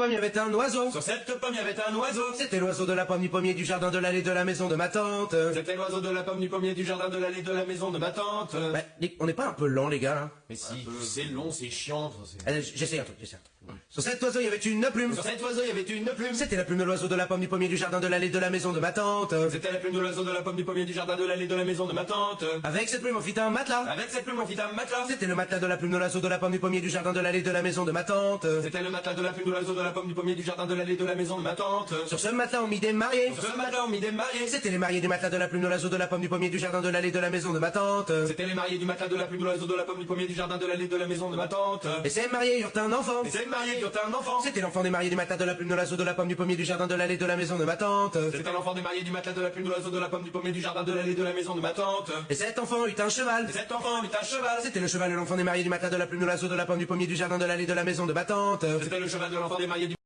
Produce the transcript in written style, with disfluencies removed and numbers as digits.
Pomme, il y avait un oiseau. Sur cette pomme, il y avait un oiseau. C'était l'oiseau de la pomme, du pommier, du jardin, de l'allée, de la maison de ma tante. C'était l'oiseau de la pomme, du pommier, du jardin, de l'allée, de la maison de ma tante. Bah, on n'est pas un peu lent, les gars, hein? Mais si, c'est long, c'est chiant. J'essaie un truc. Sur cet oiseau, il y avait une plume. Sur cet oiseau, il y avait une plume. C'était la plume de l'oiseau de la pomme, du pommier, du jardin, de l'allée, de la maison de ma tante. C'était la plume de l'oiseau de la pomme, du pommier, du jardin, de l'allée, de la maison de ma tante. Avec cette plume, on fit un matelas. Avec cette plume, on fit un matelas. C'était le matelas de la plume de l'oiseau de la pomme, du pommier, du jardin, de l'allée, de la maison de ma tante. C'était le matelas de la plume de l'oiseau de la pomme, du pommier, du jardin, de l'allée, de la maison de ma tante. Sur ce matelas, on mit des mariés. Sur ce matelas, on mit des mariés. C'était les mariés du matelas de la plume de l'oiseau de la pomme, du pommier, du jardin, de l'allée, de la maison de ma tante. C'était les mariés du matelas de la plume de l'oiseau de la pomme, du pommier, du jardin, de l'allée, de la maison de ma tante. Et ces mariés eurent un enfant. Et ces mariés eurent un enfant. C'était l'enfant des mariés du matelas de la plume de l'oiseau de la pomme, du pommier, du jardin, de l'allée, de la maison de ma tante. C'était l'enfant des mariés du matelas de la plume de l'oiseau de la pomme, du pommier, du jardin, de l'allée, de la maison de ma tante. Et cet enfant eut un cheval. Et cet enfant eut un cheval. C'était le cheval de l'enfant des mariés du matelas de la plume de l'oiseau de la pomme, du pommier, du jardin, de l'allée, de la maison de ma tante. C'était le cheval de l'enfant des mariés du